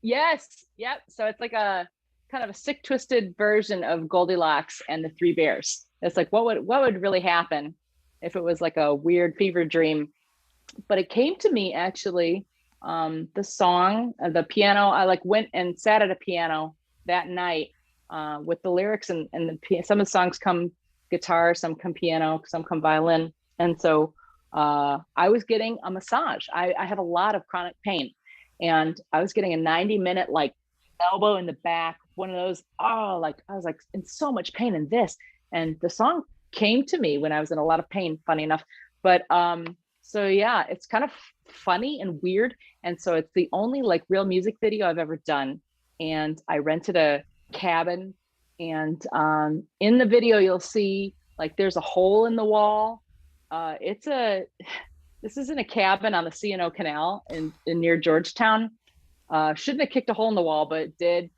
Yes. Yep. So it's like a kind of a sick, twisted version of Goldilocks and the Three Bears. It's like what would really happen if it was like a weird fever dream. But it came to me actually, the song, the piano. I like went and sat at a piano that night with the lyrics and some of the songs come guitar, some come piano, some come violin. And so I was getting a massage. I have a lot of chronic pain. And I was getting a 90-minute like elbow in the back, one of those, I was like in so much pain in this. And the song came to me when I was in a lot of pain, funny enough. But so yeah, it's kind of funny and weird. And so it's the only like real music video I've ever done. And I rented a cabin. And in the video, you'll see like there's a hole in the wall. This isn't a cabin on the C&O Canal in near Georgetown. Shouldn't have kicked a hole in the wall, but it did.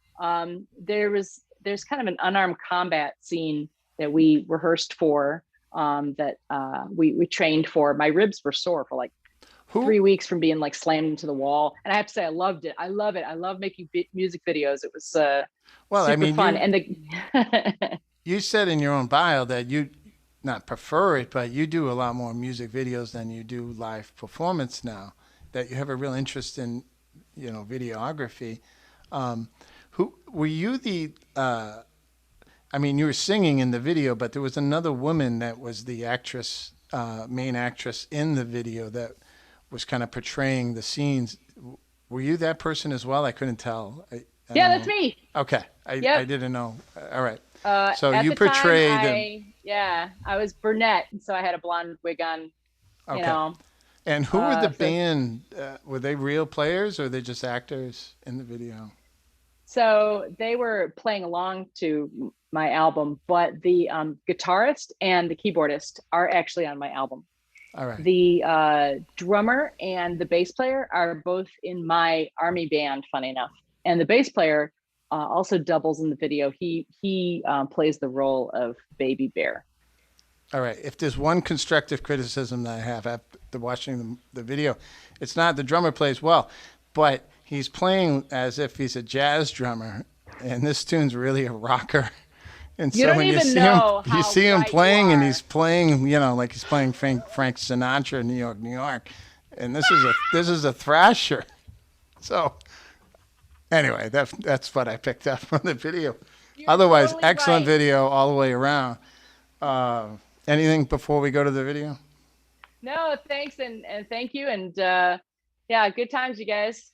There's kind of an unarmed combat scene that we rehearsed for, that we trained for. My ribs were sore for like 3 weeks from being like slammed into the wall. And I have to say, I loved it. I love it. I love making music videos. It was Well, super I mean, fun. And the you said in your own bio that you not prefer it, but you do a lot more music videos than you do live performance now. That you have a real interest in, videography. Who were you the? I mean, you were singing in the video, but there was another woman that was the actress, main actress in the video that was kind of portraying the scenes. Were you that person as well? I couldn't tell. I yeah, don't that's know. me. Okay, I didn't know. All right. So At you the time, portrayed I was brunette, and so I had a blonde wig on. Okay. And who were the so band? Were they real players or were they just actors in the video? So they were playing along to my album, but the guitarist and the keyboardist are actually on my album. All right. The drummer and the bass player are both in my army band, funny enough. And the bass player also doubles in the video. He plays the role of Baby Bear. All right. If there's one constructive criticism that I have after watching the video, it's not the drummer plays well, but he's playing as if he's a jazz drummer, and this tune's really a rocker. And You so don't when even you see know him, you how see him right you playing, and are. he's playing, like he's playing Frank Sinatra in New York, New York. And this is a thrasher. So anyway, that's what I picked up from the video. You're Otherwise, totally excellent right. video all the way around. Anything before we go to the video? No, thanks and thank you. And yeah, good times, you guys.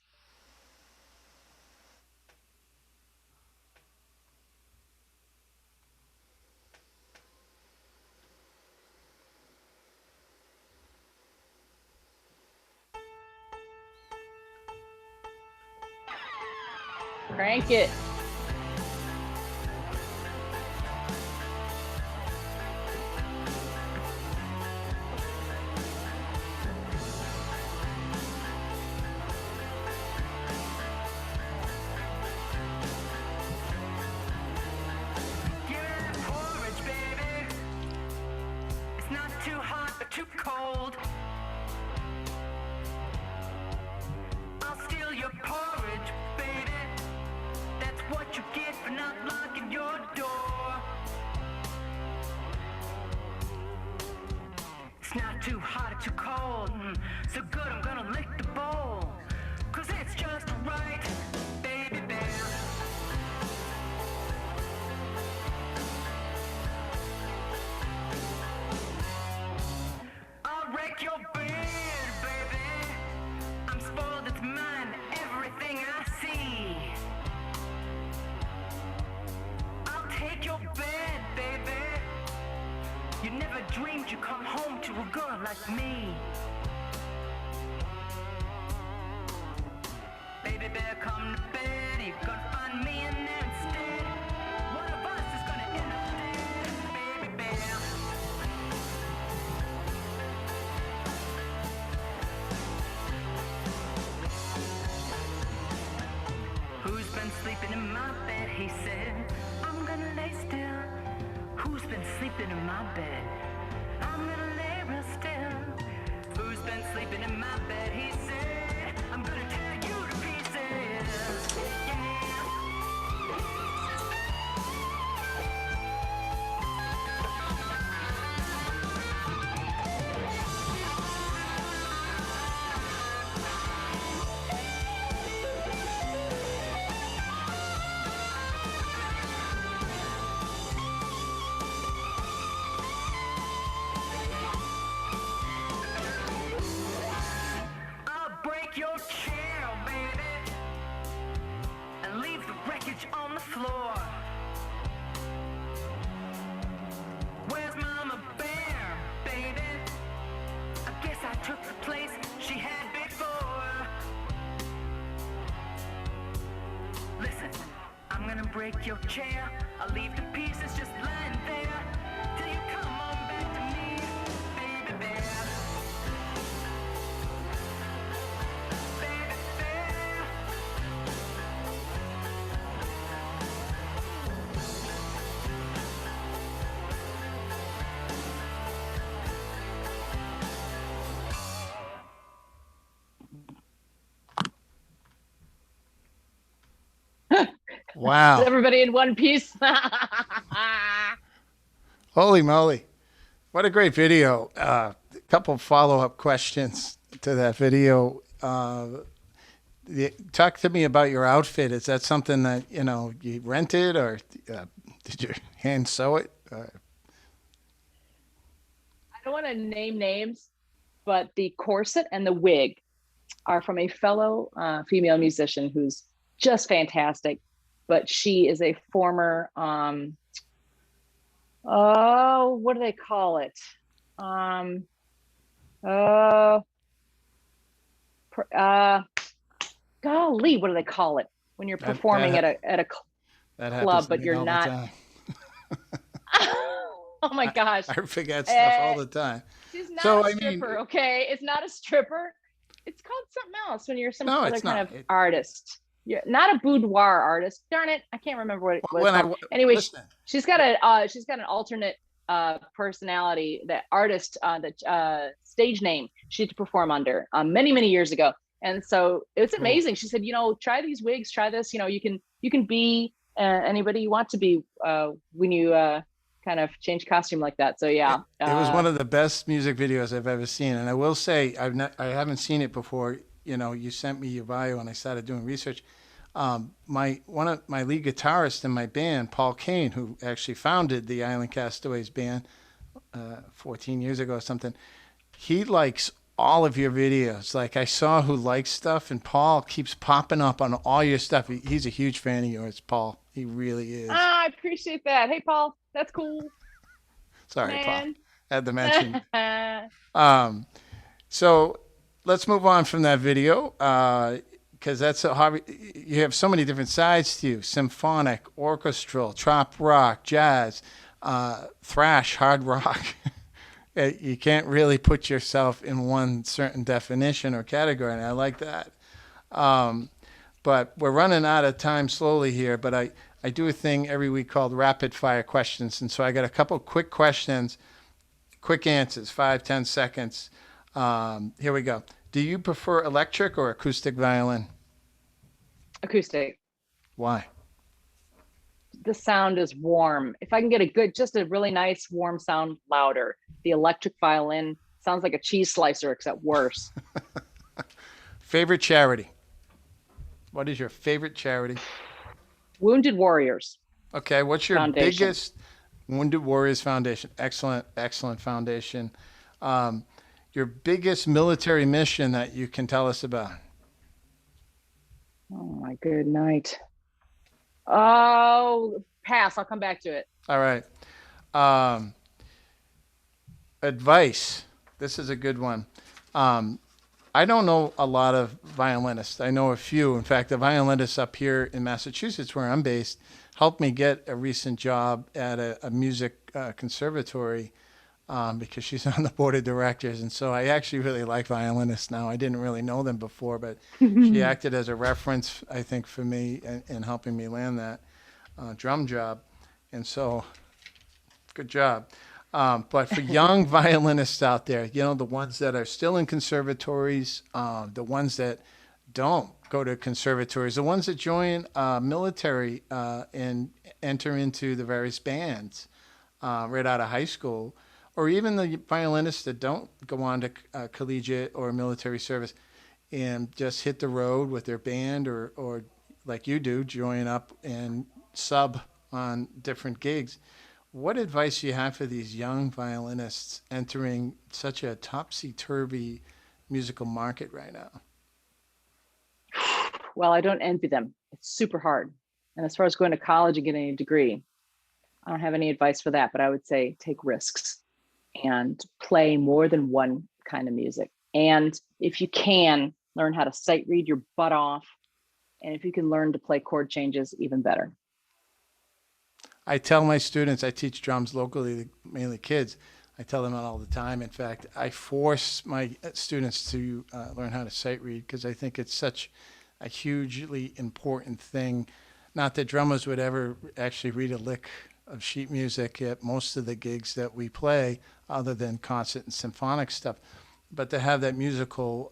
Crank it. Give me that porridge, baby. It's not too hot or too cold. I'll steal your porridge, baby. That's what you get for not locking your door. It's not too hot or too cold. So good, I'm gonna lick the bowl. 'Cause it's just right, baby bear. I'll wreck your bed, baby. I'm spoiled, it's mine, everything I see. I'll take your bed, baby. You never dreamed you'd come home to a girl like me. Baby bear, come to bed. You're gonna find me in there instead. One of us is gonna end up dead, baby bear. Who's been sleeping in my bed? He said, I'm gonna lay still. Who's been sleeping in my bed? I'm gonna lay real still. Who's been sleeping in my bed? He said, I'm gonna tear you to pieces. Yeah. I'll break your chair, baby, and leave the wreckage on the floor. Where's Mama Bear, baby? I guess I took the place she had before. Listen, I'm gonna break your chair. I'll leave the pieces just lying there till you come on back to me, baby bear. Baby bear. Wow. everybody in one piece. Holy moly. What a great video. A couple follow-up questions to that video. Talk to me about your outfit. Is that something that, you rented, or did you hand sew it? I don't want to name names, but the corset and the wig are from a fellow female musician who's just fantastic. But she is a former, oh, what do they call it? Oh, golly, what do they call it when you're performing at a That happens club, to but me you're all the not? time. Oh my gosh. I forget stuff all the time. She's not So, a I mean, stripper, okay? It's not a stripper. It's called something else when you're some no, other it's kind not. of artist. You're not a boudoir artist. Darn it, I can't remember what it's called. Anyway, listen, she's got an alternate personality, that artist, that stage name she used to perform under many years ago. And so it's cool. amazing. She said, try these wigs, try this. You can be anybody you want to be when you kind of change costume like that. So yeah, It was one of the best music videos I've ever seen, and I will say I haven't seen it before. You sent me your bio, and I started doing research. One of my lead guitarists in my band, Paul Kane, who actually founded the Island Castaways band 14 years ago or something, he likes all of your videos. Like, I saw who likes stuff, and Paul keeps popping up on all your stuff. He's a huge fan of yours, Paul. He really is. I appreciate that. Hey, Paul, that's cool. Sorry, Man. Paul. Had to mention. So let's move on from that video, because that's a hobby. You have so many different sides to you: symphonic, orchestral, trop-rock, jazz, thrash, hard rock. You can't really put yourself in one certain definition or category, and I like that. But we're running out of time slowly here, but I do a thing every week called rapid fire questions. And so I got a couple quick questions, quick answers, 5-10 seconds. Here we go. Do you prefer electric or acoustic violin? Acoustic. Why? The sound is warm. If I can get just a really nice warm sound louder. The electric violin sounds like a cheese slicer, except worse. Favorite charity? What is your favorite charity? Wounded Warriors. Okay, what's your Foundation. biggest Wounded Warriors Foundation? Excellent foundation. Your biggest military mission that you can tell us about? Oh my good night. Oh, pass. I'll come back to it. All right. Advice. This is a good one. I don't know a lot of violinists. I know a few. In fact, the violinist up here in Massachusetts, where I'm based, helped me get a recent job at a music conservatory because she's on the board of directors. And so I actually really like violinists now. I didn't really know them before, but she acted as a reference, I think, for me in helping me land that drum job. And so, good job. But for young violinists out there, the ones that are still in conservatories, the ones that don't go to conservatories, the ones that join military and enter into the various bands right out of high school, or even the violinists that don't go on to collegiate or military service and just hit the road with their band, or like you do, join up and sub on different gigs. What advice do you have for these young violinists entering such a topsy-turvy musical market right now? Well, I don't envy them. It's super hard. And as far as going to college and getting a degree, I don't have any advice for that, but I would say take risks and play more than one kind of music. And if you can, learn how to sight read your butt off. And if you can learn to play chord changes, even better. I tell my students, I teach drums locally, mainly kids. I tell them that all the time. In fact, I force my students to learn how to sight read because I think it's such a hugely important thing. Not that drummers would ever actually read a lick of sheet music at most of the gigs that we play, other than concert and symphonic stuff, but to have that musical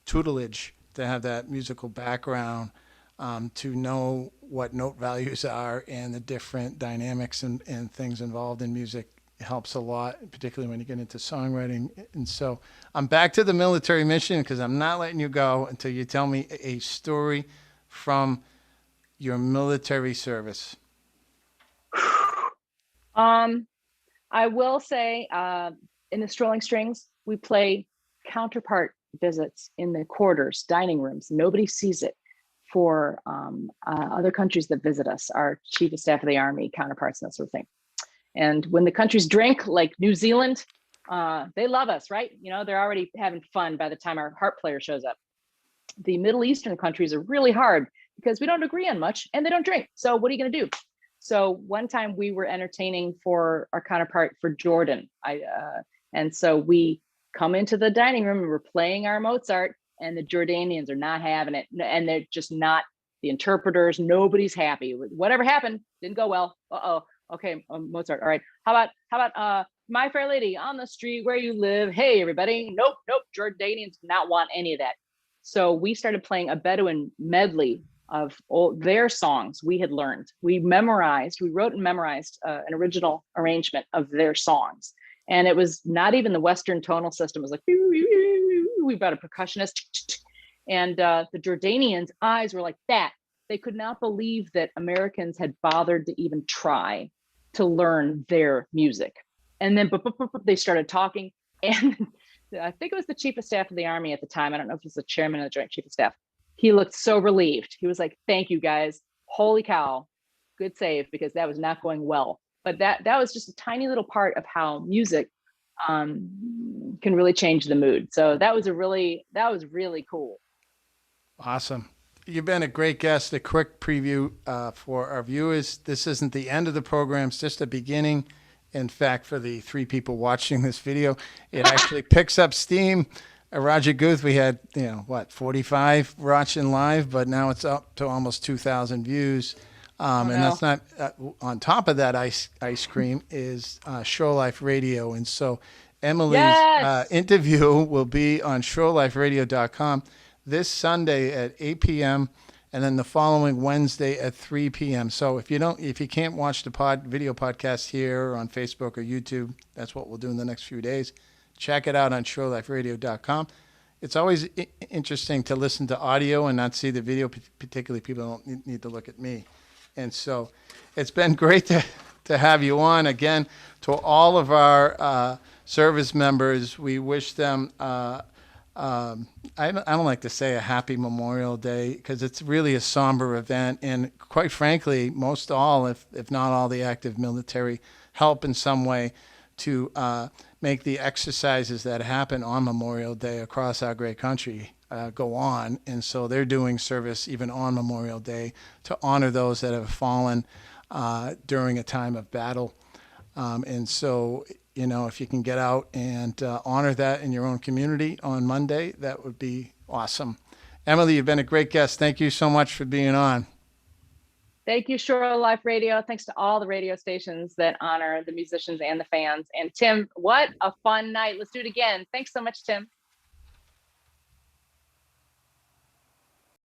tutelage, to have that musical background, to know what note values are and the different dynamics and things involved in music helps a lot, particularly when you get into songwriting. And so I'm back to the military mission because I'm not letting you go until you tell me a story from your military service. I will say, in the Strolling Strings, we play counterpart visits in the quarters, dining rooms. Nobody sees it for other countries that visit us, our Chief of Staff of the Army counterparts and that sort of thing. And when the countries drink, like New Zealand, they love us, right? You know, they're already having fun by the time our harp player shows up. The Middle Eastern countries are really hard because we don't agree on much and they don't drink. So what are you going to do? So one time we were entertaining for our counterpart for Jordan. And so we come into the dining room and we're playing our Mozart, and the Jordanians are not having it. And they're just not, the interpreters, nobody's happy. Whatever happened, didn't go well. Uh-oh. Okay, Mozart. All right. How about My Fair Lady on the street where you live? Hey, everybody. Nope. Jordanians do not want any of that. So we started playing a Bedouin medley of all their songs we had learned. We wrote and memorized an original arrangement of their songs. And it was not even the Western tonal system. It was like, we've got a percussionist. And the Jordanians' eyes were like that. They could not believe that Americans had bothered to even try to learn their music. And then they started talking. And I think it was the Chief of Staff of the Army at the time. I don't know if it was the chairman of the Joint Chief of Staff. He looked so relieved. He was like, thank you guys. Holy cow. Good save, because that was not going well. But that was just a tiny little part of how music can really change the mood. So that was really cool. Awesome. You've been a great guest. A quick preview for our viewers. This isn't the end of the program. It's just a beginning. In fact, for the 3 people watching this video, it actually picks up steam. Roger Guth, we had, 45 watching live, but now it's up to almost 2,000 views. And that's not, on top of that ice cream is Shore Life Radio. And so Emily's interview will be on shoreliferadio.com this Sunday at 8 p.m. and then the following Wednesday at 3 p.m. So if you can't watch the video podcast here or on Facebook or YouTube, that's what we'll do in the next few days. Check it out on shoreliferadio.com. It's always interesting to listen to audio and not see the video, particularly people don't need to look at me. And so it's been great to have you on. Again, to all of our service members, we wish them, I don't like to say a happy Memorial Day because it's really a somber event. And quite frankly, most all, if not all the active military, help in some way to make the exercises that happen on Memorial Day across our great country go on. And so they're doing service even on Memorial Day to honor those that have fallen during a time of battle. And so, if you can get out and honor that in your own community on Monday, that would be awesome. Emily, you've been a great guest. Thank you so much for being on. Thank you, Shore Life Radio. Thanks to all the radio stations that honor the musicians and the fans. And Tim, what a fun night. Let's do it again. Thanks so much, Tim.